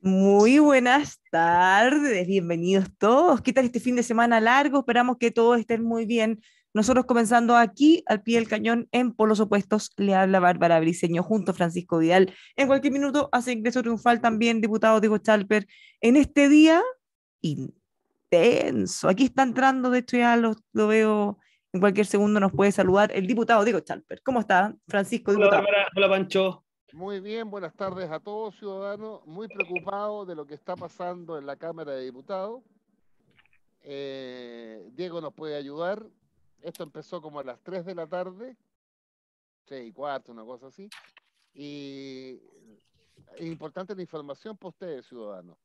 Muy buenas tardes, bienvenidos todos. ¿Qué tal este fin de semana largo? Esperamos que todos estén muy bien. Nosotros comenzando aquí al pie del cañón en Polos Opuestos, le habla Bárbara Briceño junto a Francisco Vidal. En cualquier minuto hace ingreso triunfal también diputado Diego Chalper en este día intenso. Aquí está entrando, de hecho ya lo veo en cualquier segundo nos puede saludar el diputado Diego Chalper. ¿Cómo está, Francisco, Hola diputado? Bárbara, hola Pancho. Muy bien, buenas tardes a todos ciudadanos, muy preocupados de lo que está pasando en la Cámara de Diputados. Diego nos puede ayudar. Esto empezó como a las 3 de la tarde, 6:15, una cosa así. Y es importante la información para ustedes, ciudadanos.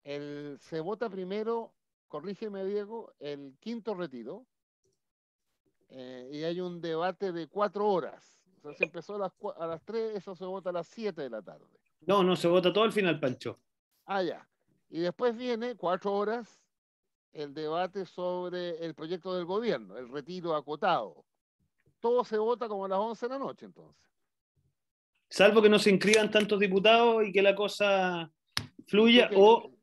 Se vota primero, corrígeme Diego, el quinto retiro, y hay un debate de 4 horas. O sea, si empezó a las 3, eso se vota a las 7 de la tarde. No, no, se vota todo al final, Pancho. Ah, ya. Y después viene 4 horas el debate sobre el proyecto del gobierno, el retiro acotado. Todo se vota como a las 11 de la noche, entonces. Salvo que no se inscriban tantos diputados y que la cosa ¿Y tú fluya qué o crees?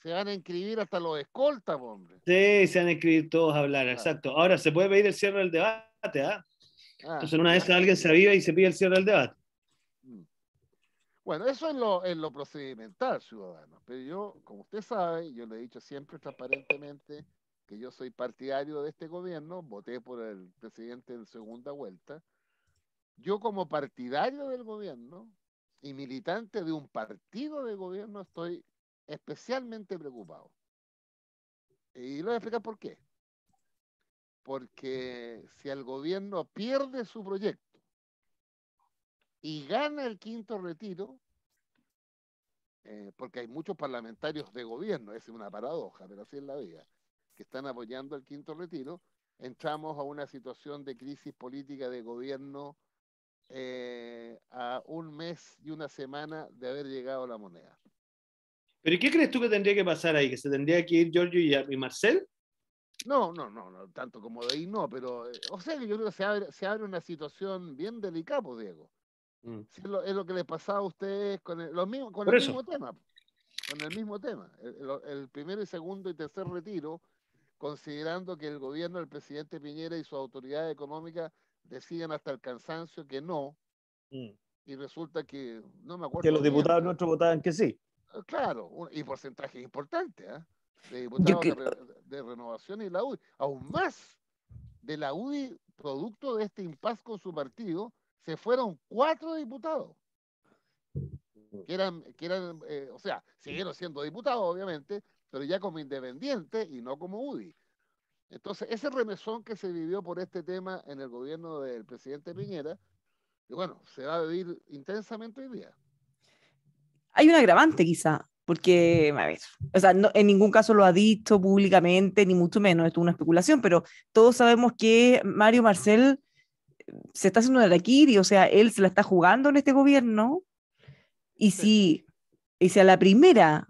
Se van a inscribir hasta los escoltas, hombre. se van a inscribir todos a hablar, Claro. exacto. Ahora se puede pedir el cierre del debate, ¿ah? Ah, Entonces en una de ya. esas alguien se aviva y se pide el cierre del debate. Mm. Bueno, eso es lo procedimental, ciudadano. Pero yo, como usted sabe, yo le he dicho siempre transparentemente que yo soy partidario de este gobierno, voté por el presidente en segunda vuelta. Yo como partidario del gobierno y militante de un partido de gobierno estoy especialmente preocupado. Y le voy a explicar por qué. Porque si el gobierno pierde su proyecto y gana el quinto retiro, porque hay muchos parlamentarios de gobierno, es una paradoja, pero así es la vida, que están apoyando el quinto retiro, entramos a una situación de crisis política de gobierno a un mes y una semana de haber llegado la moneda. ¿Pero ¿y qué crees tú que tendría que pasar ahí? ¿Que se tendría que ir Giorgio y Marcel? No, tanto como de ahí no, pero o sea que yo creo que se abre una situación bien delicada, pues, Diego. Mm. Si es lo que le pasaba a ustedes con con Por el eso. mismo tema, con el mismo tema. El primero y segundo y tercer retiro, considerando que el gobierno del presidente Piñera y su autoridad económica decían hasta el cansancio que no, Mm. y resulta que, no me Que acuerdo los bien, diputados nuestros votaban que sí. claro, y porcentaje importante, ¿eh? De Yo, diputados de Renovación y la UDI, aún más de la UDI, producto de este impasse con su partido, se fueron 4 diputados, o sea, siguieron siendo diputados, obviamente, pero ya como independientes y no como UDI. Entonces, ese remesón que se vivió por este tema en el gobierno del presidente Piñera, y bueno, se va a vivir intensamente hoy día. hay un agravante quizá, porque, a ver, o sea, en ningún caso lo ha dicho públicamente, ni mucho menos, esto es una especulación, pero todos sabemos que Mario Marcel se está haciendo una araquiri, o sea, él se la está jugando en este gobierno, y Sí, si a la primera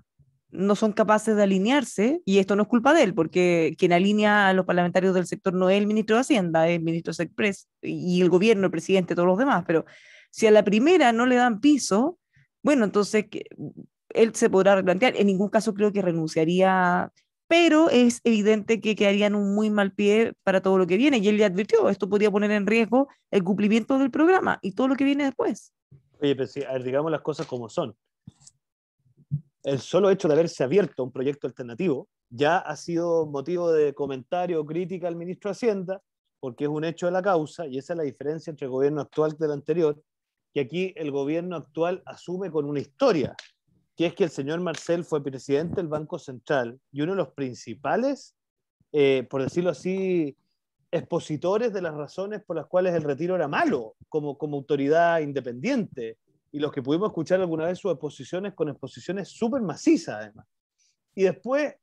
no son capaces de alinearse, y esto no es culpa de él, porque quien alinea a los parlamentarios del sector no es el ministro de Hacienda, es el ministro de Sexpress y el gobierno, el presidente, todos los demás, pero si a la primera no le dan piso, bueno, entonces él se podrá replantear, en ningún caso creo que renunciaría, pero es evidente que quedaría en un muy mal pie para todo lo que viene, y él ya advirtió, esto podría poner en riesgo el cumplimiento del programa y todo lo que viene después. Oye, pero sí, a ver, digamos las cosas como son. El solo hecho de haberse abierto un proyecto alternativo ya ha sido motivo de comentario o crítica al ministro de Hacienda, porque es un hecho de la causa, y esa es la diferencia entre el gobierno actual y el anterior, que aquí el gobierno actual asume con una historia, que es que el señor Marcel fue presidente del Banco Central y uno de los principales, por decirlo así, expositores de las razones por las cuales el retiro era malo como autoridad independiente, y los que pudimos escuchar alguna vez sus exposiciones con exposiciones súper macizas además. Y después,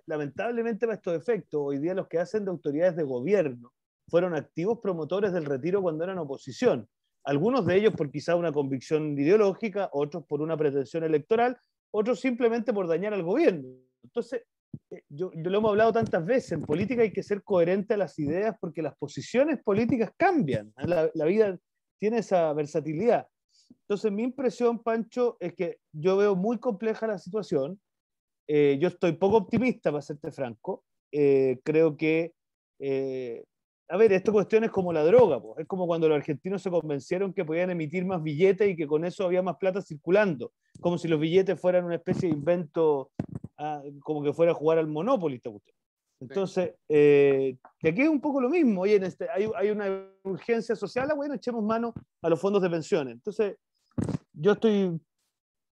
lamentablemente para estos efectos, hoy día los que hacen de autoridades de gobierno fueron activos promotores del retiro cuando eran oposición. Algunos de ellos por quizá una convicción ideológica, otros por una pretensión electoral, otros simplemente por dañar al gobierno. Entonces, yo lo hemos hablado tantas veces, en política hay que ser coherente a las ideas porque las posiciones políticas cambian, la vida tiene esa versatilidad. Entonces, mi impresión, Pancho, es que yo veo muy compleja la situación. Yo estoy poco optimista, para serte franco. Creo que, a ver, esta cuestión es como la droga, pues. Es como cuando los argentinos se convencieron que podían emitir más billetes y que con eso había más plata circulando, como si los billetes fueran una especie de invento, como que fuera a jugar al Monopoly, esta cuestión. Entonces, que aquí es un poco lo mismo. Oye, hay una urgencia social, bueno, echemos mano a los fondos de pensiones. Entonces, yo estoy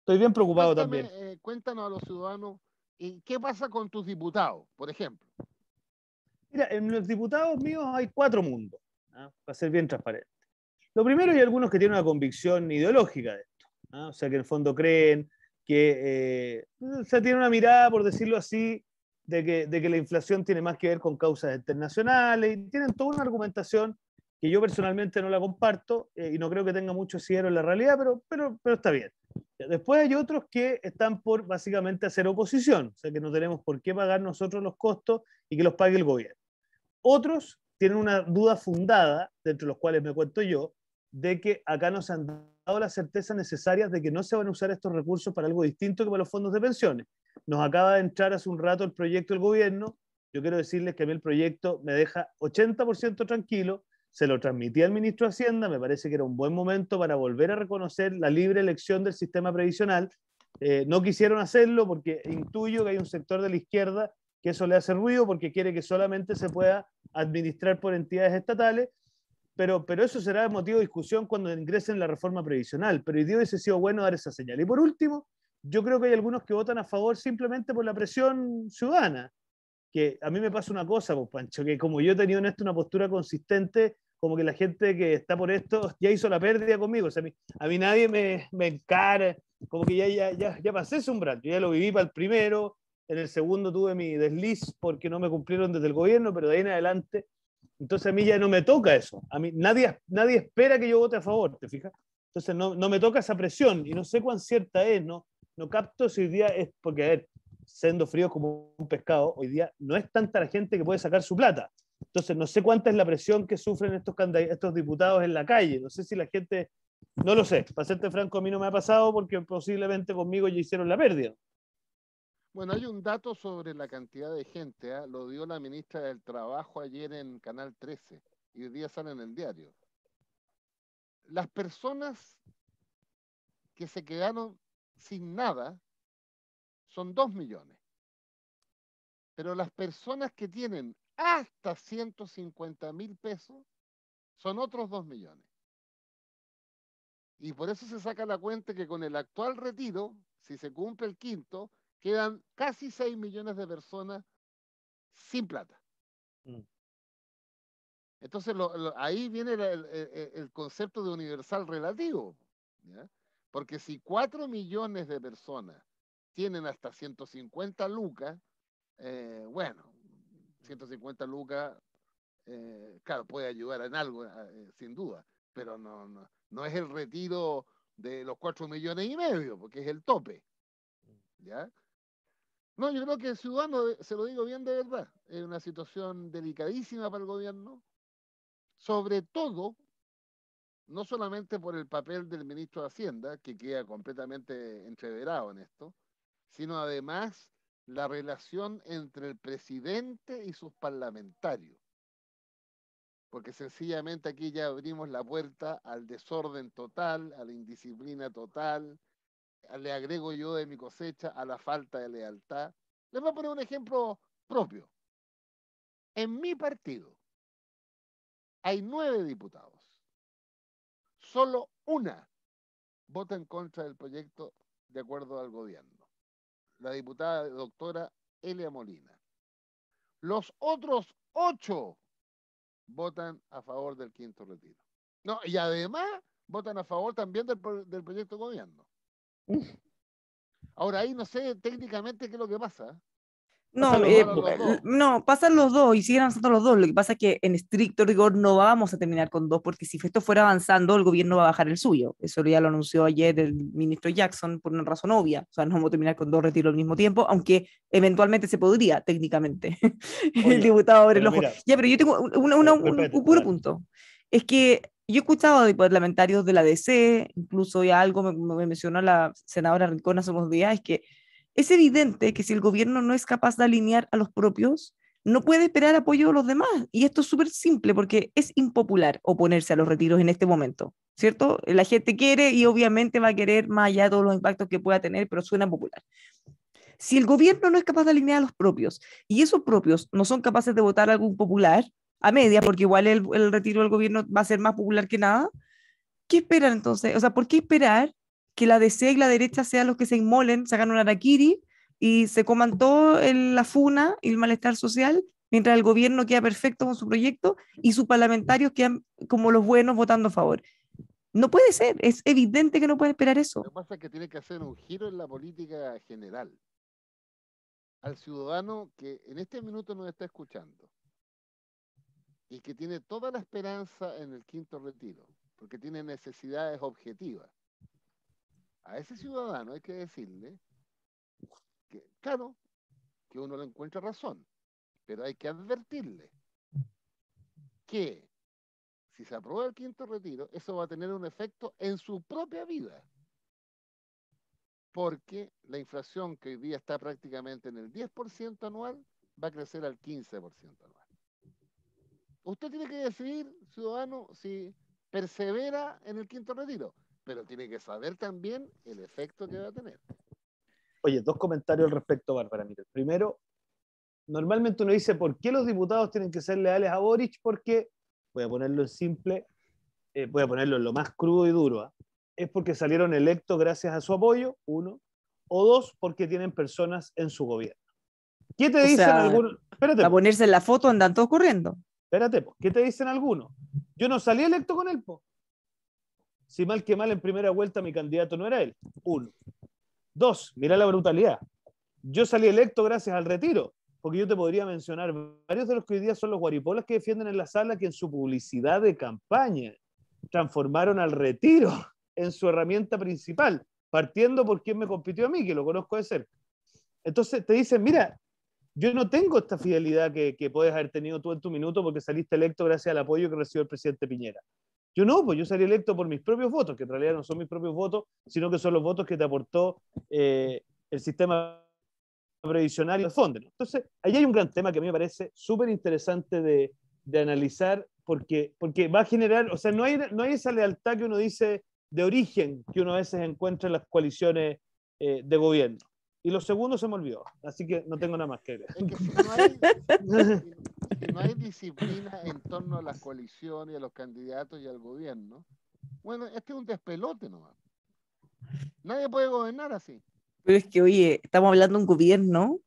bien preocupado también. Cuéntanos a los ciudadanos, ¿qué pasa con tus diputados, por ejemplo? Mira, en los diputados míos hay 4 mundos, ¿no? Para ser bien transparente. Lo primero, hay algunos que tienen una convicción ideológica de esto, ¿no? O sea, que en el fondo creen que, o sea, tienen una mirada, por decirlo así, de que la inflación tiene más que ver con causas internacionales, y tienen toda una argumentación que yo personalmente no la comparto, y no creo que tenga mucho asidero en la realidad, pero está bien. Después hay otros que están por básicamente hacer oposición, o sea que no tenemos por qué pagar nosotros los costos y que los pague el gobierno. Otros tienen una duda fundada, de entre los cuales me cuento yo, de que acá no se han dado las certezas necesarias de que no se van a usar estos recursos para algo distinto que para los fondos de pensiones. Nos acaba de entrar hace un rato el proyecto del gobierno. Yo quiero decirles que a mí el proyecto me deja 80% tranquilo. Se lo transmití al ministro de Hacienda, me parece que era un buen momento para volver a reconocer la libre elección del sistema previsional. No quisieron hacerlo porque intuyo que hay un sector de la izquierda que eso le hace ruido porque quiere que solamente se pueda administrar por entidades estatales, pero eso será motivo de discusión cuando ingresen la reforma previsional, pero hoy día hubiese sido bueno dar esa señal. Y por último, yo creo que hay algunos que votan a favor simplemente por la presión ciudadana, que a mí me pasa una cosa, pues, Pancho, que como yo he tenido en esto una postura consistente, como que la gente que está por esto ya hizo la pérdida conmigo, o sea, a mí nadie me encara, como que ya pasé ese umbral, yo ya lo viví para el primero, en el segundo tuve mi desliz porque no me cumplieron desde el gobierno, pero de ahí en adelante, entonces a mí ya no me toca eso, a mí nadie espera que yo vote a favor, ¿te fijas? Entonces no me toca esa presión y no sé cuán cierta es, no capto si hoy día es, porque a ver, siendo fríos como un pescado, hoy día no es tanta la gente que puede sacar su plata. Entonces, no sé cuánta es la presión que sufren estos diputados en la calle. No sé si la gente, no lo sé. Para serte franco, a mí no me ha pasado porque posiblemente conmigo ya hicieron la pérdida. Bueno, hay un dato sobre la cantidad de gente, ¿eh? Lo dio la ministra del Trabajo ayer en Canal 13 y hoy día sale en el diario. Las personas que se quedaron sin nada son 2 millones. Pero las personas que tienen hasta 150.000 pesos son otros 2 millones. Y por eso se saca la cuenta que con el actual retiro, si se cumple el quinto, quedan casi 6 millones de personas sin plata. Entonces ahí viene el concepto de universal relativo, ¿ya? Porque si 4 millones de personas tienen hasta 150 lucas, bueno, 150 lucas, claro, puede ayudar en algo, sin duda, pero no es el retiro de los 4,5 millones, porque es el tope, ¿ya? No, yo creo que el ciudadano, se lo digo bien de verdad, es una situación delicadísima para el gobierno, sobre todo, no solamente por el papel del ministro de Hacienda, que queda completamente entreverado en esto, sino además la relación entre el presidente y sus parlamentarios. Porque sencillamente aquí ya abrimos la puerta al desorden total, a la indisciplina total, le agrego yo de mi cosecha a la falta de lealtad. Les voy a poner un ejemplo propio. En mi partido hay 9 diputados. Solo una vota en contra del proyecto de acuerdo al gobierno. La diputada doctora Elia Molina. Los otros 8 votan a favor del quinto retiro. No, y además votan a favor también del proyecto de gobierno. Ahora ahí no sé técnicamente qué es lo que pasa. No, pasan los dos y siguen avanzando los dos. Lo que pasa es que en estricto rigor no vamos a terminar con 2, porque si esto fuera avanzando, el gobierno va a bajar el suyo. Eso ya lo anunció ayer el ministro Jackson por una razón obvia. O sea, no vamos a terminar con 2 retiros al mismo tiempo, aunque eventualmente se podría, técnicamente. Oye, el diputado abre el ojo. Mira, Ya, pero yo tengo un puro punto. Es que Yo he escuchado de parlamentarios de la DC, incluso ya algo me mencionó la senadora Rincón hace unos días, es que es evidente que si el gobierno no es capaz de alinear a los propios, no puede esperar apoyo de los demás. Y esto es súper simple porque es impopular oponerse a los retiros en este momento, ¿cierto? La gente quiere y obviamente va a querer más allá de todos los impactos que pueda tener, pero suena popular. Si el gobierno no es capaz de alinear a los propios y esos propios no son capaces de votar algo popular, a media, porque igual el retiro del gobierno va a ser más popular que nada, ¿qué esperan entonces? O sea, ¿por qué esperar que la DC y la derecha sean los que se inmolen, se hagan un araquiri y se coman todo la funa y el malestar social, mientras el gobierno queda perfecto con su proyecto y sus parlamentarios quedan como los buenos votando a favor? No puede ser, es evidente que no puede esperar eso. Lo que pasa es que tiene que hacer un giro en la política general. Al ciudadano que en este minuto nos está escuchando y que tiene toda la esperanza en el quinto retiro, porque tiene necesidades objetivas. A ese ciudadano hay que decirle que, claro, que uno le encuentra razón, pero hay que advertirle que si se aprueba el quinto retiro, eso va a tener un efecto en su propia vida, porque la inflación que hoy día está prácticamente en el 10% anual va a crecer al 15% anual. Usted tiene que decidir, ciudadano, si persevera en el quinto retiro, pero tiene que saber también el efecto que va a tener. Oye, dos comentarios al respecto, Bárbara. Mira, primero, normalmente uno dice, ¿por qué los diputados tienen que ser leales a Boric? Porque, voy a ponerlo en simple, voy a ponerlo en lo más crudo y duro, ¿eh? Es porque salieron electos gracias a su apoyo, uno, o dos, porque tienen personas en su gobierno. ¿Qué te O dicen sea, algunos? Espérate, para ponerse en la foto andan todos corriendo. espérate, ¿qué te dicen algunos? Yo no salí electo con él, po. Si mal que mal en primera vuelta mi candidato no era él. Uno. Dos, mira la brutalidad. Yo salí electo gracias al retiro, porque yo te podría mencionar varios de los que hoy día son los guaripolas que defienden en la sala que en su publicidad de campaña transformaron al retiro en su herramienta principal, partiendo por quien me compitió a mí, que lo conozco de cerca. Entonces te dicen, mira, yo no tengo esta fidelidad que puedes haber tenido tú en tu minuto porque saliste electo gracias al apoyo que recibió el presidente Piñera. Yo no, pues yo salí electo por mis propios votos, que en realidad no son mis propios votos, sino que son los votos que te aportó el sistema previsionario de fondo. Entonces, ahí hay un gran tema que a mí me parece súper interesante de analizar, porque va a generar, o sea, no hay esa lealtad que uno dice de origen que uno a veces encuentra en las coaliciones de gobierno. Y lo segundo se me olvidó, así que no tengo nada más que agregar. Es que si no hay disciplina en torno a las coaliciones, a los candidatos y al gobierno, bueno, este es un despelote nomás. Nadie puede gobernar así. Pero es que, oye, estamos hablando de un gobierno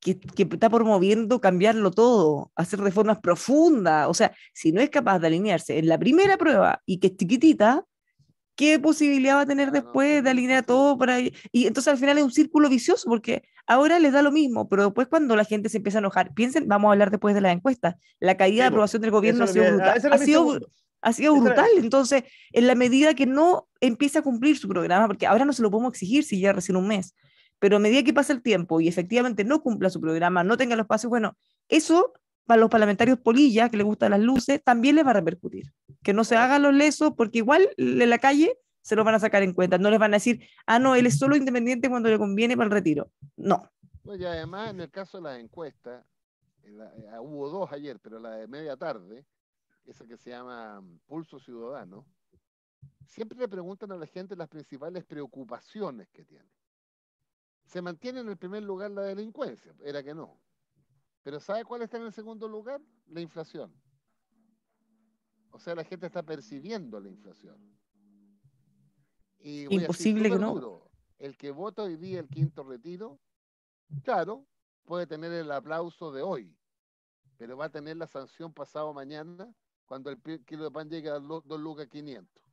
que está promoviendo cambiarlo todo, hacer reformas profundas. O sea, si no es capaz de alinearse en la primera prueba y que es chiquitita, ¿qué posibilidad va a tener después de alinear todo para... Y entonces al final es un círculo vicioso porque ahora les da lo mismo, pero después cuando la gente se empieza a enojar, piensen, vamos a hablar después de las encuestas, la caída de aprobación del gobierno ha sido brutal. Ha sido brutal, entonces en la medida que no empieza a cumplir su programa, porque ahora no se lo podemos exigir si ya recién un mes, pero a medida que pasa el tiempo y efectivamente no cumpla su programa, no tenga los espacios, bueno, eso para los parlamentarios polilla, que les gustan las luces, también les va a repercutir. Que no se hagan los lesos, porque igual en la calle se los van a sacar en cuenta. No les van a decir, ah, no, él es solo independiente cuando le conviene para el retiro. No. Pues y además, en el caso de las encuestas, hubo dos ayer, pero la de media tarde, esa que se llama Pulso Ciudadano, siempre le preguntan a la gente las principales preocupaciones que tiene. Se mantiene en el primer lugar la delincuencia, era que no. Pero ¿sabe cuál está en el segundo lugar? La inflación. O sea, la gente está percibiendo la inflación. Y voy imposible a decir que no. duro, el que vota hoy día el quinto retiro, claro, puede tener el aplauso de hoy, pero va a tener la sanción pasado mañana cuando el kilo de pan llegue a 2 lucas 500.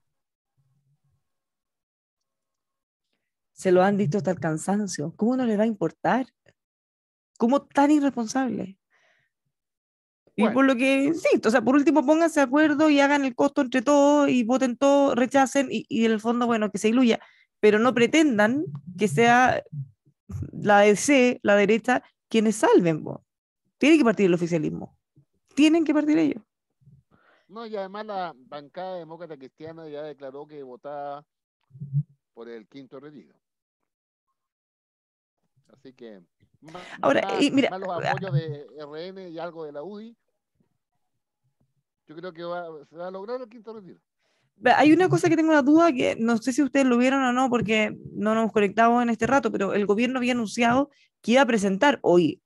Se lo han dicho hasta el cansancio. ¿Cómo no le va a importar? ¿Cómo tan irresponsable? Y Bueno, por lo que, sí, o sea, por último pónganse de acuerdo y hagan el costo entre todos y voten todo, rechacen y en el fondo, bueno, que se diluya, pero no pretendan que sea la DC, la derecha, quienes salven. Tiene que partir el oficialismo. Tienen que partir ellos. No, y además la bancada demócrata cristiana ya declaró que votaba por el quinto retiro. Así que Ahora, mira, más los apoyos de RN y algo de la UDI, yo creo que se va a lograr el quinto retiro. hay una cosa que tengo una duda que no sé si ustedes lo vieron o no porque no nos hemos conectado en este rato, pero el gobierno había anunciado que iba a presentar hoy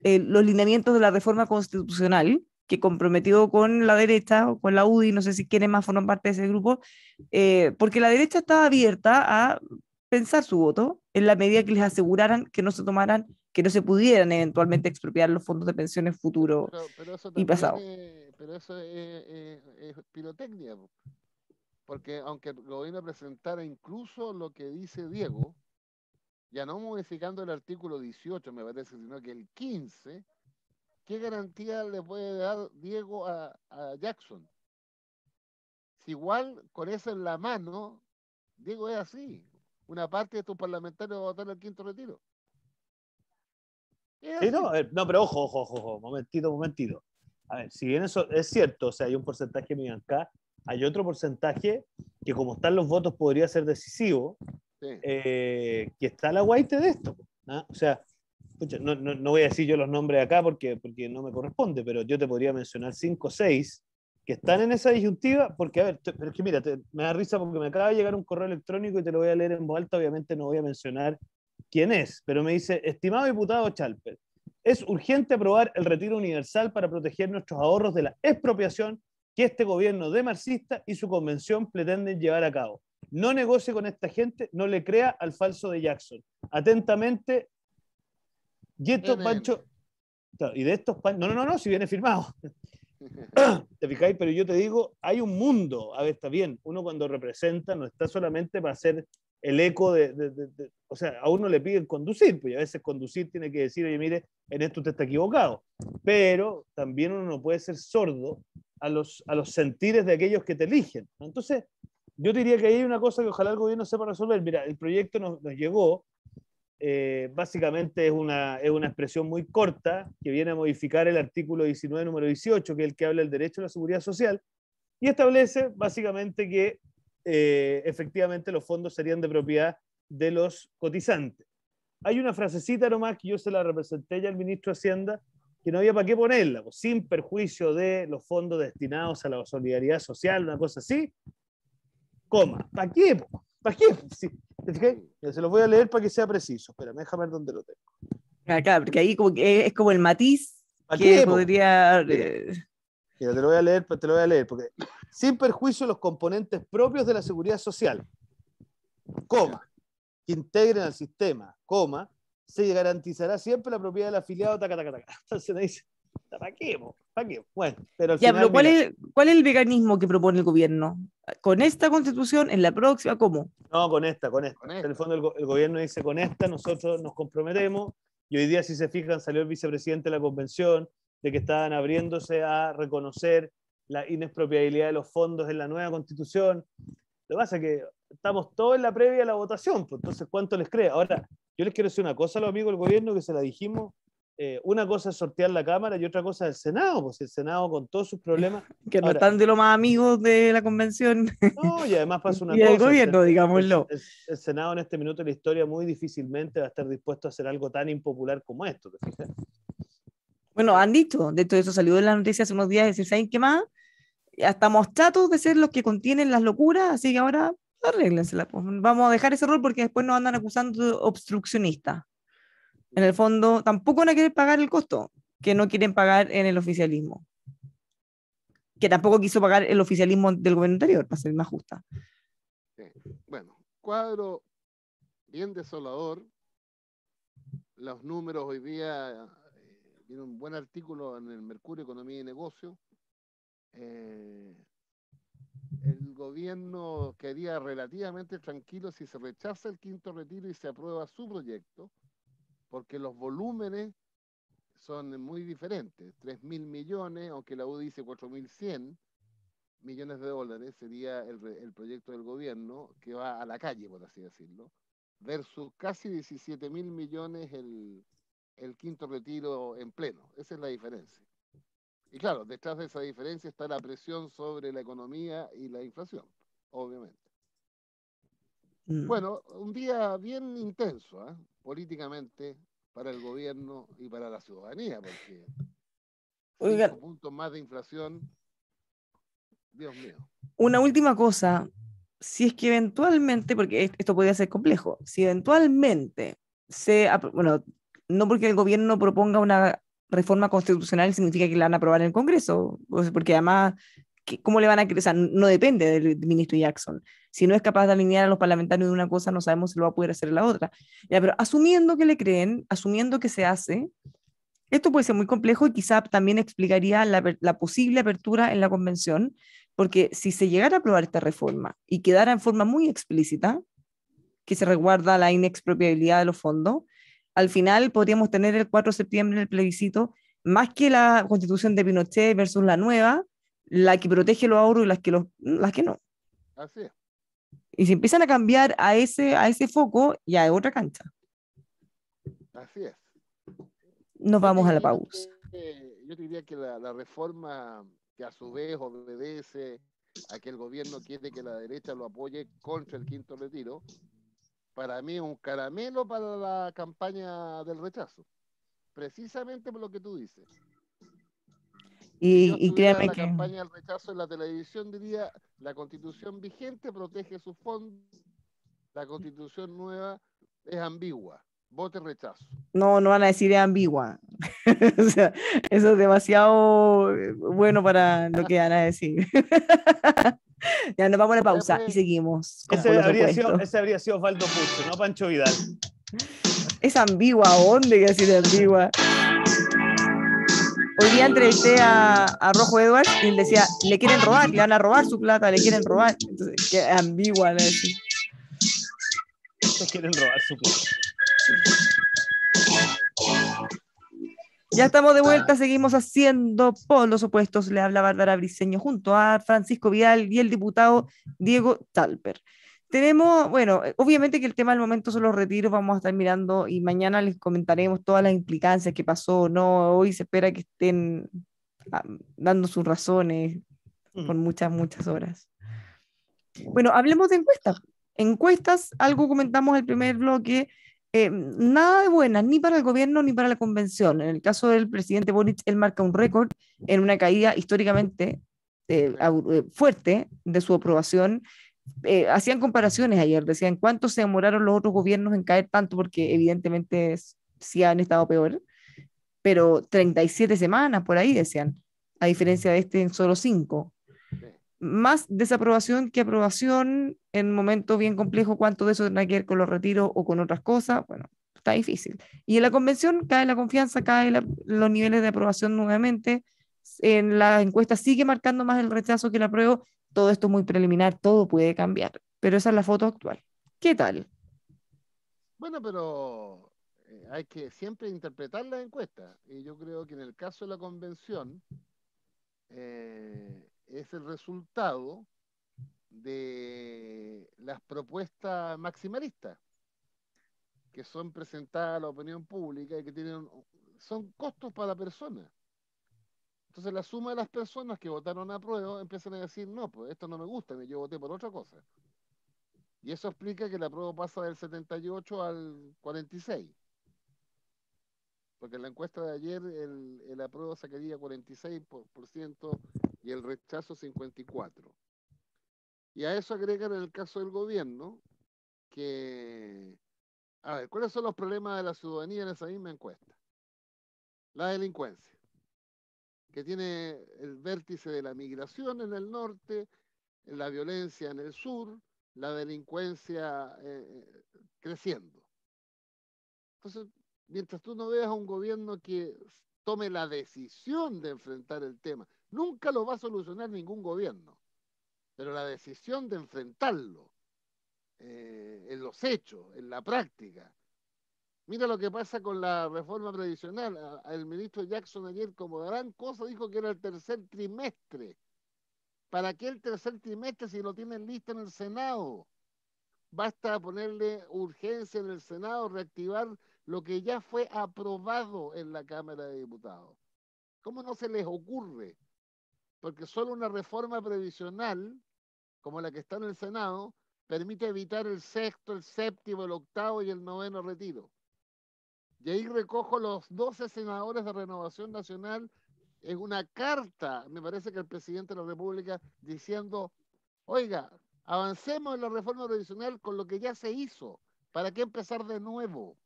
los lineamientos de la reforma constitucional que comprometió con la derecha o con la UDI, no sé si quiénes más forman parte de ese grupo, porque la derecha estaba abierta a pensar su voto en la medida que les aseguraran que no se tomaran, que no se pudieran eventualmente expropiar los fondos de pensiones futuros Pero eso y también pasados. pero eso es pirotecnia, porque aunque el gobierno presentara incluso lo que dice Diego, ya no modificando el artículo 18, me parece, sino que el 15, ¿qué garantía le puede dar Diego a Jackson? Si igual con eso en la mano, Diego es así. Una parte de tus parlamentarios va a votar el quinto retiro. Es Sí, así. no, no, pero ojo, momentito. A ver, si bien eso es cierto, o sea, hay un porcentaje de mi bancada, hay otro porcentaje que como están los votos podría ser decisivo, Sí. que está la guaite de esto. ¿Ah? O sea, pucha, no voy a decir yo los nombres acá porque no me corresponde, pero yo te podría mencionar 5 o 6 que están en esa disyuntiva, porque, a ver, pero es que mira, me da risa porque me acaba de llegar un correo electrónico y te lo voy a leer en voz alta, obviamente no voy a mencionar quién es, pero me dice, estimado diputado Chalper, es urgente aprobar el retiro universal para proteger nuestros ahorros de la expropiación que este gobierno de marxista y su convención pretenden llevar a cabo. No negocie con esta gente, no le crea al falso de Jackson. Atentamente, Yeto NN. Pancho. Y de estos no, si viene firmado. ¿Te fijáis? Pero yo te digo, hay un mundo. A ver, está bien. Uno cuando representa no está solamente para hacer el eco o sea, a uno le piden conducir, pues a veces conducir tiene que decir, oye, mire, en esto usted está equivocado. Pero también uno no puede ser sordo a los sentires de aquellos que te eligen. Entonces, yo diría que hay una cosa que ojalá el gobierno sepa resolver. Mira, el proyecto nos llegó, básicamente es una expresión muy corta que viene a modificar el artículo 19, número 18, que es el que habla del derecho a la seguridad social, y establece básicamente que efectivamente los fondos serían de propiedad de los cotizantes. Hay una frasecita nomás que yo se la representé ya al ministro de Hacienda, que no había para qué ponerla, pues, sin perjuicio de los fondos destinados a la solidaridad social, una cosa así, coma. ¿Para qué? ¿Para qué? Sí. ¿Te fijas? Se los voy a leer para que sea preciso. Espérame, déjame ver dónde lo tengo. Acá, porque ahí como que es como el matiz ¿Para que qué? podría... Mira, te lo voy a leer, porque sin perjuicio de los componentes propios de la seguridad social, coma, que integren al sistema, coma, se garantizará siempre la propiedad del afiliado, taca, taca, taca. Entonces me dice, ¿para qué? ¿Para qué? Bueno, pero al Ya, final, pero ¿cuál mira, es, cuál es el mecanismo que propone el gobierno? ¿Con esta constitución, en la próxima, cómo? no, con esta. Con En el esta. fondo el gobierno dice, con esta nosotros nos comprometemos, y hoy día, si se fijan, salió el vicepresidente de la convención de que estaban abriéndose a reconocer la inexpropiabilidad de los fondos en la nueva constitución. Lo que pasa es que estamos todos en la previa de la votación, pues, entonces, ¿cuánto les cree? Ahora, yo les quiero decir una cosa a los amigos del gobierno que se la dijimos. Una cosa es sortear la Cámara y otra cosa es el Senado, pues el Senado con todos sus problemas. Que no Ahora, están de lo más amigos de la convención no, y además pasa una y del cosa, gobierno, el- digámoslo. el- el Senado en este minuto de la historia muy difícilmente va a estar dispuesto a hacer algo tan impopular como esto, ¿te fijas? Bueno, han dicho, de todo eso salió en las noticias hace unos días, decir, ¿saben qué más? Ya estamos chatos de ser los que contienen las locuras, así que ahora arréglensela, pues. Vamos a dejar ese rol porque después nos andan acusando de obstruccionistas. En el fondo, tampoco van a querer pagar el costo que no quieren pagar en el oficialismo, que tampoco quiso pagar el oficialismo del gobierno anterior, para ser más justa. Sí. Bueno, cuadro bien desolador. Los números hoy día, viene un buen artículo en el Mercurio Economía y Negocio. El gobierno quedaría relativamente tranquilo si se rechaza el quinto retiro y se aprueba su proyecto, porque los volúmenes son muy diferentes. 3.000 millones, aunque la U dice 4.100 millones de dólares, sería el proyecto del gobierno que va a la calle, por así decirlo, versus casi 17.000 millones el quinto retiro en pleno. Esa es la diferencia. Y claro, detrás de esa diferencia está la presión sobre la economía y la inflación, obviamente. Mm. Bueno, un día bien intenso, ¿eh? Políticamente para el gobierno y para la ciudadanía, porque Oigan, 5 puntos más de inflación, Dios mío. una última cosa, si es que eventualmente, porque esto podría ser complejo, si eventualmente bueno, no porque el gobierno proponga una reforma constitucional significa que la van a aprobar en el Congreso, porque además, ¿cómo le van a creer? O sea, no depende del ministro Jackson. Si no es capaz de alinear a los parlamentarios de una cosa, no sabemos si lo va a poder hacer en la otra. Ya, pero asumiendo que le creen, asumiendo que se hace, esto puede ser muy complejo y quizá también explicaría la posible apertura en la convención, porque si se llegara a aprobar esta reforma y quedara en forma muy explícita, que se resguarda la inexpropiabilidad de los fondos, al final podríamos tener el 4 de septiembre el plebiscito, más que la constitución de Pinochet versus la nueva, la que protege los ahorros y las que no. Así es. Y si empiezan a cambiar a ese foco, ya es otra cancha. Así es. Nos Yo te vamos a la diría pausa. yo te diría que la reforma, que a su vez obedece a que el gobierno quiere que la derecha lo apoye contra el quinto retiro, para mí es un caramelo para la campaña del rechazo, precisamente por lo que tú dices. Si yo Y estuviera en créanme la que campaña del rechazo en la televisión, diría, la constitución vigente protege sus fondos, la constitución nueva es ambigua, vote rechazo. no van a decir es ambigua. O sea, eso es demasiado bueno para lo que van a decir. Ya nos vamos a la pausa y Después, seguimos con ya, Ese polos habría sido, opuestos. ese habría sido Osvaldo Pucho, no Pancho Vidal. Es ambigua, ¿a dónde quiere decir ambigua? Hoy día entrevisté a Rojo Edwards y él decía, le quieren robar, le van a robar su plata, le quieren robar. Entonces, qué ambigua, ¿no? Se quieren robar su plata. Ya estamos de vuelta, seguimos haciendo polos opuestos. Le habla Bárbara Briceño junto a Francisco Vidal y el diputado Diego Talper. Tenemos, bueno, obviamente que el tema del momento son los retiros, vamos a estar mirando y mañana les comentaremos todas las implicancias que pasó o no. Hoy se espera que estén ah, dando sus razones por muchas horas. Bueno, hablemos de encuestas. Encuestas, algo comentamos el primer bloque, nada de buenas, ni para el gobierno ni para la convención. En el caso del presidente Boric, él marca un récord en una caída históricamente fuerte de su aprobación. Hacían comparaciones ayer, decían cuánto se demoraron los otros gobiernos en caer tanto, porque evidentemente sí han estado peor, pero 37 semanas por ahí decían, a diferencia de este en solo 5. sí. Más desaprobación que aprobación en un momento bien complejo. ¿Cuánto de eso tendrá que ver con los retiros o con otras cosas? Bueno, está difícil. Y en la convención cae la confianza, cae los niveles de aprobación nuevamente. En la encuesta sigue marcando más el rechazo que el apruebo. Todo esto es muy preliminar, todo puede cambiar, pero esa es la foto actual. ¿Qué tal? Bueno, pero hay que siempre interpretar las encuestas. Y yo creo que en el caso de la convención es el resultado de las propuestas maximalistas que son presentadas a la opinión pública y que son costos para la persona. Entonces la suma de las personas que votaron a prueba empiezan a decir, no, pues esto no me gusta, yo voté por otra cosa. Y eso explica que la prueba pasa del 78 al 46. Porque en la encuesta de ayer el apruebo sacaría 46% y el rechazo 54%. Y a eso agregan en el caso del gobierno que, a ver, ¿cuáles son los problemas de la ciudadanía en esa misma encuesta? La delincuencia, que tiene el vértice de la migración en el norte, la violencia en el sur, la delincuencia creciendo. Entonces, mientras tú no veas a un gobierno que tome la decisión de enfrentar el tema, nunca lo va a solucionar ningún gobierno, pero la decisión de enfrentarlo en los hechos, en la práctica. Mira lo que pasa con la reforma previsional. El ministro Jackson ayer, como gran cosa, dijo que era el tercer trimestre. ¿Para qué el tercer trimestre si lo tienen listo en el Senado? Basta ponerle urgencia en el Senado, reactivar lo que ya fue aprobado en la Cámara de Diputados. ¿Cómo no se les ocurre? Porque solo una reforma previsional, como la que está en el Senado, permite evitar el sexto, el séptimo, el octavo y el noveno retiro. Y ahí recojo los 12 senadores de Renovación Nacional en una carta, me parece que el presidente de la República, diciendo, oiga, avancemos en la reforma previsional con lo que ya se hizo. ¿Para qué empezar de nuevo?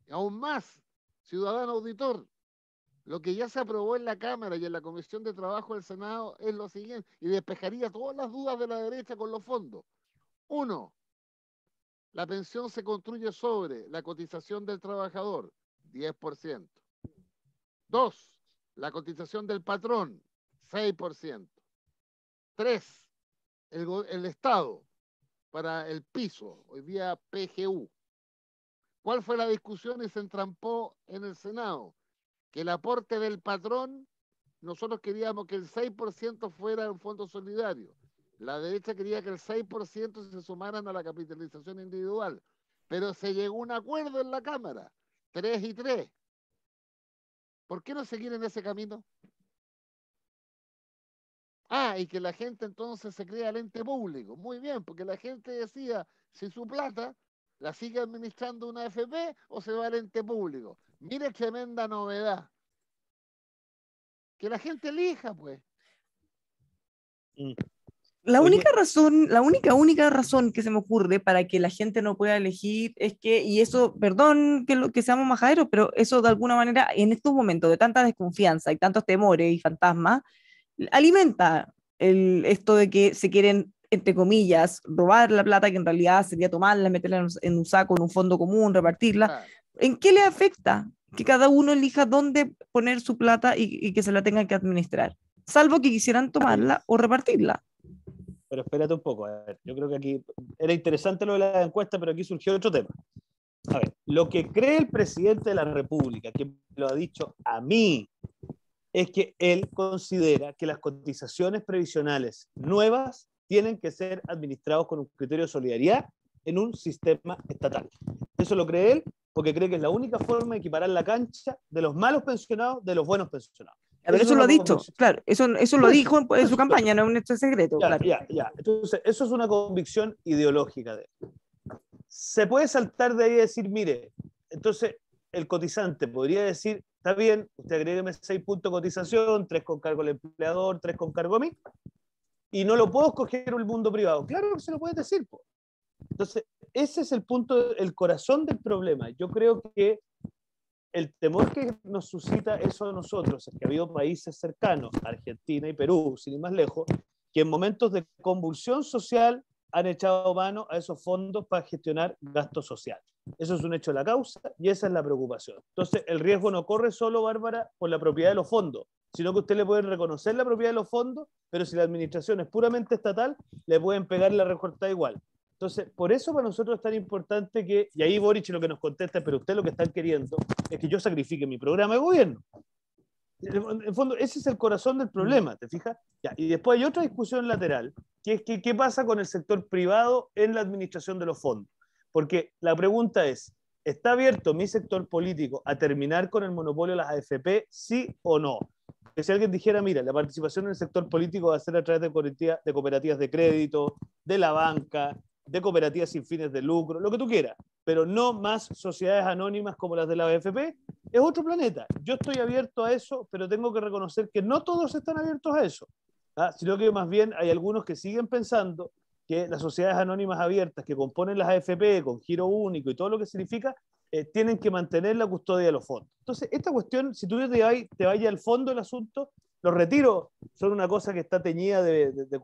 Y aún más, ciudadano auditor, lo que ya se aprobó en la Cámara y en la Comisión de Trabajo del Senado es lo siguiente, y despejaría todas las dudas de la derecha con los fondos. Uno, la pensión se construye sobre la cotización del trabajador, 10%. Dos, la cotización del patrón, 6%. Tres, el Estado para el piso, hoy día PGU. ¿Cuál fue la discusión y se entrampó en el Senado? Que el aporte del patrón, nosotros queríamos que el 6% fuera un fondo solidario. La derecha quería que el 6% se sumaran a la capitalización individual. Pero se llegó a un acuerdo en la Cámara, 3 y 3. ¿Por qué no seguir en ese camino? Ah, y que la gente entonces se crea el ente público. Muy bien, porque la gente decía, si su plata la sigue administrando una AFP o se va al ente público. Mire, tremenda novedad. Que la gente elija, pues. La Oye, única razón, la única razón que se me ocurre para que la gente no pueda elegir es que, y eso, perdón que seamos majaderos, pero eso de alguna manera, en estos momentos de tanta desconfianza y tantos temores y fantasmas, alimenta esto de que se quieren, entre comillas, robar la plata, que en realidad sería tomarla, meterla en un saco, en un fondo común, repartirla. Claro. ¿En qué le afecta que cada uno elija dónde poner su plata y que se la tenga que administrar? Salvo que quisieran tomarla o repartirla. pero espérate un poco. A ver, yo creo que aquí era interesante lo de la encuesta, pero aquí surgió otro tema. A ver, lo que cree el presidente de la República, que lo ha dicho a mí, es que él considera que las cotizaciones previsionales nuevas tienen que ser administrados con un criterio de solidaridad en un sistema estatal. Eso lo cree él porque cree que es la única forma de equiparar la cancha de los malos pensionados de los buenos pensionados. A ver, eso lo ha dicho, claro, eso lo dijo en su campaña, no es un hecho secreto, ya, claro. ya. Entonces, eso es una convicción ideológica de él. Se puede saltar de ahí y decir, mire, entonces el cotizante podría decir, está bien, usted agrégueme 6 puntos de cotización, 3 con cargo al empleador, 3 con cargo a mí, y no lo puedo escoger el mundo privado. Claro que se lo puede decir, po. Entonces, ese es el punto, el corazón del problema. Yo creo que el temor que nos suscita eso a nosotros es que ha habido países cercanos, Argentina y Perú, sin ir más lejos, que en momentos de convulsión social han echado mano a esos fondos para gestionar gasto social. Eso es un hecho de la causa y esa es la preocupación. Entonces, el riesgo no corre solo, Bárbara, por la propiedad de los fondos, sino que usted le puede reconocer la propiedad de los fondos, pero si la administración es puramente estatal, le pueden pegar la recortada igual. Entonces, por eso para nosotros es tan importante que, y ahí Boric lo que nos contesta, pero usted lo que están queriendo es que yo sacrifique mi programa de gobierno. En el fondo, ese es el corazón del problema, ¿te fijas? Ya, y después hay otra discusión lateral, que es que, ¿qué pasa con el sector privado en la administración de los fondos? Porque la pregunta es, ¿está abierto mi sector político a terminar con el monopolio de las AFP, sí o no? Que si alguien dijera, mira, la participación en el sector político va a ser a través de cooperativas de crédito, de la banca, de cooperativas sin fines de lucro, lo que tú quieras, pero no más sociedades anónimas como las de la AFP, es otro planeta. Yo estoy abierto a eso, pero tengo que reconocer que no todos están abiertos a eso, sino que más bien hay algunos que siguen pensando que las sociedades anónimas abiertas que componen las AFP con giro único y todo lo que significa, tienen que mantener la custodia de los fondos. Entonces, esta cuestión, si tú te vayas al fondo del asunto, los retiros son una cosa que está teñida de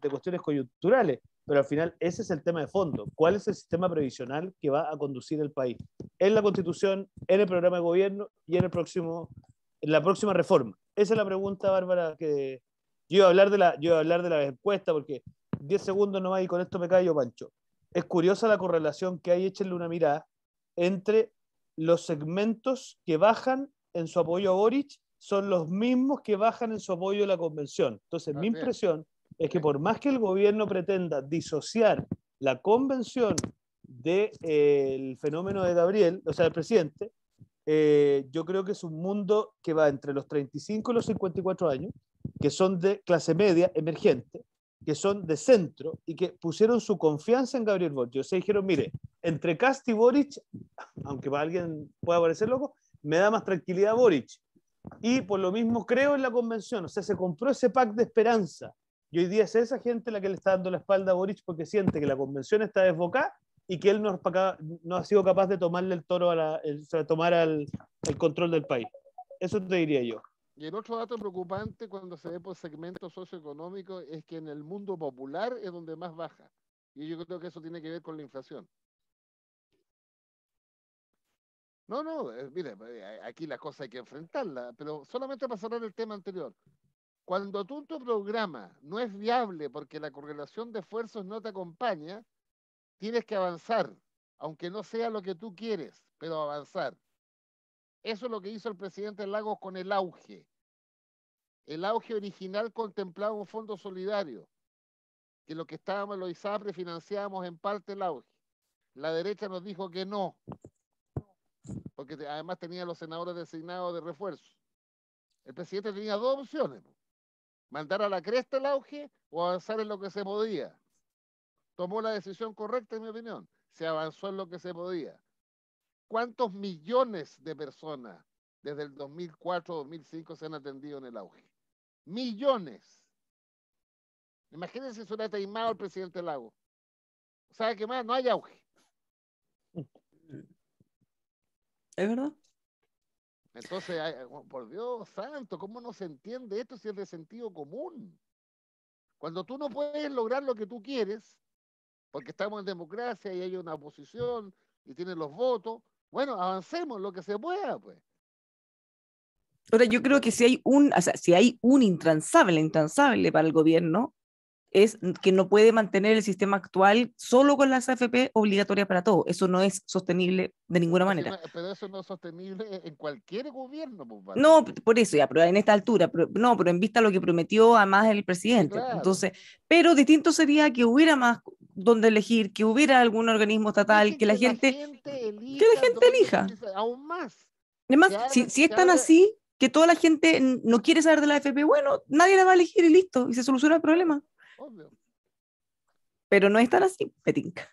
cuestiones coyunturales, pero al final ese es el tema de fondo. ¿Cuál es el sistema previsional que va a conducir el país? En la Constitución, en el programa de gobierno y en la próxima reforma. Esa es la pregunta, Bárbara, que yo iba a hablar de la encuesta porque 10 segundos nomás y con esto me callo, Pancho. Es curiosa la correlación que hay, échenle una mirada, entre los segmentos que bajan en su apoyo a Boric son los mismos que bajan en su apoyo a la convención. Entonces, mi impresión es que por más que el gobierno pretenda disociar la convención del fenómeno de Gabriel, o sea, del presidente, yo creo que es un mundo que va entre los 35 y los 54 años, que son de clase media emergente, que son de centro y que pusieron su confianza en Gabriel Boric. O sea, dijeron, mire, entre Kast y Boric, aunque para alguien pueda parecer loco, me da más tranquilidad Boric. Y por lo mismo creo en la convención. O sea, se compró ese pack de esperanza. Y hoy día es esa gente la que le está dando la espalda a Boric porque siente que la convención está desbocada y que él no ha sido capaz de tomarle el toro tomar el control del país. Eso te diría yo. Y el otro dato preocupante cuando se ve por segmentos socioeconómicos es que en el mundo popular es donde más baja. Y yo creo que eso tiene que ver con la inflación. No, mire, aquí la cosa hay que enfrentarla, pero solamente para cerrar el tema anterior. Cuando tu programa no es viable porque la correlación de esfuerzos no te acompaña, tienes que avanzar, aunque no sea lo que tú quieres, pero avanzar. Eso es lo que hizo el presidente Lagos con el auge. El auge original contemplaba un fondo solidario, que lo que estábamos, los ISAPRE, financiábamos en parte el auge. La derecha nos dijo que no, porque además tenía los senadores designados de refuerzo. El presidente tenía dos opciones: mandar a la cresta el auge o avanzar en lo que se podía. Tomó la decisión correcta, en mi opinión. Se avanzó en lo que se podía. ¿Cuántos millones de personas desde el 2004-2005 se han atendido en el auge? Millones. Imagínense si hubiera taimado el presidente Lago. ¿Sabe qué más? No hay auge. ¿Es verdad? Entonces, por Dios santo, ¿cómo no se entiende esto si es de sentido común? Cuando tú no puedes lograr lo que tú quieres, porque estamos en democracia y hay una oposición y tienen los votos, bueno, avancemos lo que se pueda, pues. Ahora, yo creo que si hay un intransable para el gobierno, es que no puede mantener el sistema actual solo con las AFP obligatorias para todo. Eso no es sostenible de ninguna manera. Pero eso no es sostenible en cualquier gobierno, pues, no, por eso ya, pero en esta altura, pero en vista de lo que prometió además el presidente. Sí, claro. Entonces, pero distinto sería que hubiera más donde elegir, que hubiera algún organismo estatal, que la gente elija. Aún más. Además, si es tan así, que toda la gente no quiere saber de la AFP, bueno, nadie la va a elegir y listo, y se soluciona el problema. Obvio. Pero no es tan así, petinca.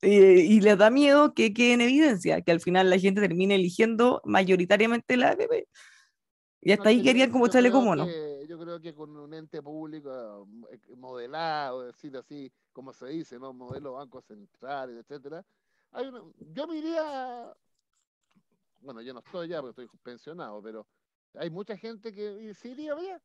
Y les da miedo que quede en evidencia, que al final la gente termine eligiendo mayoritariamente la AFP. Y hasta ahí querían como echarle como no. Yo creo que con un ente público modelado, decir así, como se dice, ¿no? Modelo bancos centrales, etcétera. Yo me iría, bueno, yo no estoy ya porque estoy pensionado, pero hay mucha gente que se iría bien.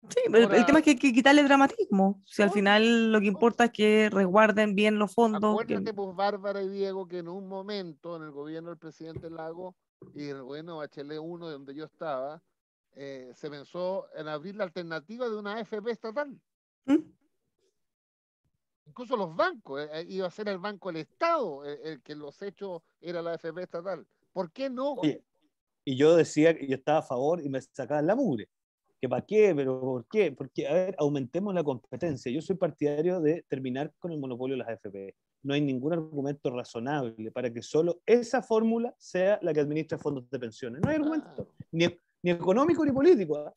Sí, pero el tema es que hay que quitarle dramatismo. Si al final lo que importa es que resguarden bien los fondos. Acuérdate, pues, Bárbara y Diego, que en un momento en el gobierno del presidente Lago y el gobierno Bachelet 1, de donde yo estaba, se pensó en abrir la alternativa de una AFP estatal. Incluso los bancos, iba a ser el Banco del Estado el que los hechos era la AFP estatal. ¿Por qué no? Oye, y yo decía que yo estaba a favor y me sacaban la mugre. ¿Que para qué? ¿Pero por qué? Porque, a ver, aumentemos la competencia. Yo soy partidario de terminar con el monopolio de las AFP. No hay ningún argumento razonable para que solo esa fórmula sea la que administra fondos de pensiones. No hay argumento, ni económico ni político. ¿Eh?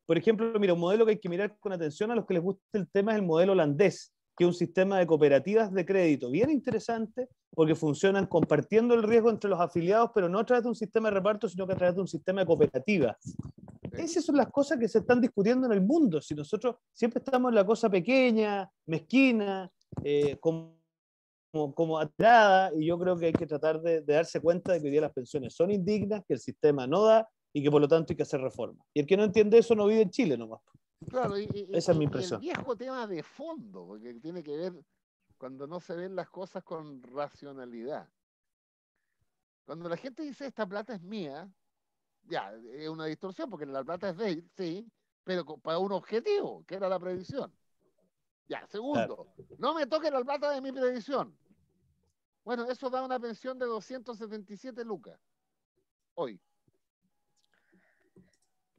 Por ejemplo, mira, un modelo que hay que mirar con atención a los que les gusta el tema es el modelo holandés, que es un sistema de cooperativas de crédito bien interesante porque funcionan compartiendo el riesgo entre los afiliados, pero no a través de un sistema de reparto, sino que a través de un sistema de cooperativas. Esas son las cosas que se están discutiendo en el mundo. Si nosotros siempre estamos en la cosa pequeña, mezquina, como atrada, y yo creo que hay que tratar de darse cuenta de que hoy día las pensiones son indignas, que el sistema no da y que por lo tanto hay que hacer reformas. Y el que no entiende eso no vive en Chile nomás. Claro, esa es mi impresión. El viejo tema de fondo, porque tiene que ver cuando no se ven las cosas con racionalidad. Cuando la gente dice esta plata es mía, ya, es una distorsión porque la plata es de él, sí, pero para un objetivo, que era la previsión. Ya, segundo, no me toque la plata de mi previsión. Bueno, eso da una pensión de 277 lucas. Hoy.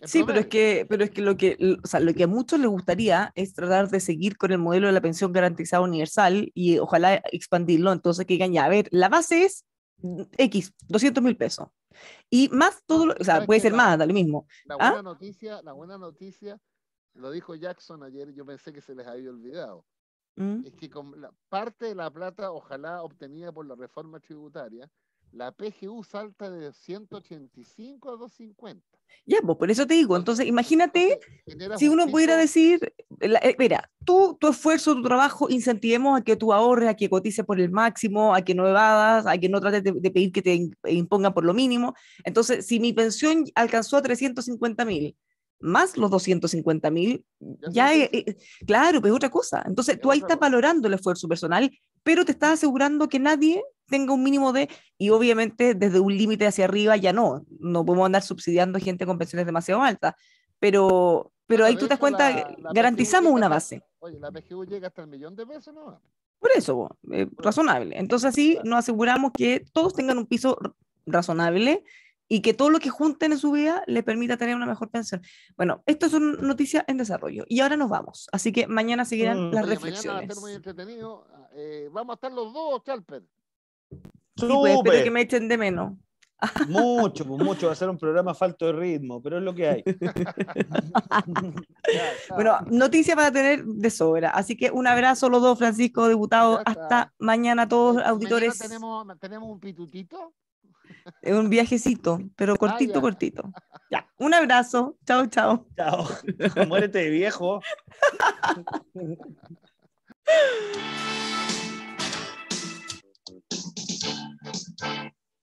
Sí, pero es que lo que a muchos les gustaría es tratar de seguir con el modelo de la pensión garantizada universal y ojalá expandirlo. Entonces que digan, ya, a ver, la base es X, 200.000 pesos. Y más todo, o sea, ¿Sabes puede qué? ser más, da lo mismo. La ¿Ah? buena noticia, lo dijo Jackson ayer, yo pensé que se les había olvidado, Mm. es que con parte de la plata, ojalá obtenida por la reforma tributaria, la PGU salta de 185 a 250. Ya, pues por eso te digo. Entonces, imagínate Generas si un uno pudiera piso. decir, mira, tu esfuerzo, tu trabajo, incentivemos a que tú ahorres, a que cotices por el máximo, a que no evadas, a que no trates de pedir que te impongan por lo mínimo. Entonces, si mi pensión alcanzó a 350.000, más los 250.000, Ya son ya, 600. claro, pues es otra cosa. Entonces, Es tú ahí otra estás cosa. valorando el esfuerzo personal, pero te estás asegurando que nadie tenga un mínimo de, y obviamente desde un límite hacia arriba ya no podemos andar subsidiando gente con pensiones demasiado altas, pero Bueno, ahí de tú te das hecho, cuenta, la PGU garantizamos llega una hasta, base, oye, la PGU llega hasta el $1.000.000, ¿no? por eso, Por eso, razonable. Entonces así claro. nos aseguramos que todos tengan un piso razonable y que todo lo que junten en su vida les permita tener una mejor pensión. Bueno, esto son noticias en desarrollo y ahora nos vamos, así que mañana seguirán las Oye, mañana va a estar muy reflexiones. entretenido. Vamos a estar los dos, Chalper. Sí, pues espero que Súper, me echen de menos. mucho, pues mucho, va a ser un programa falto de ritmo, pero es lo que hay. Ya, Bueno, chao. noticias para tener de sobra. Así que un abrazo a los dos, Francisco, diputado. Ya, chao. Hasta mañana a todos, Y mañana auditores. tenemos un pitutito. Es un viajecito, pero Ah, cortito, ya. cortito. Ya, un abrazo. Chao, chao. Chao, muérete de viejo.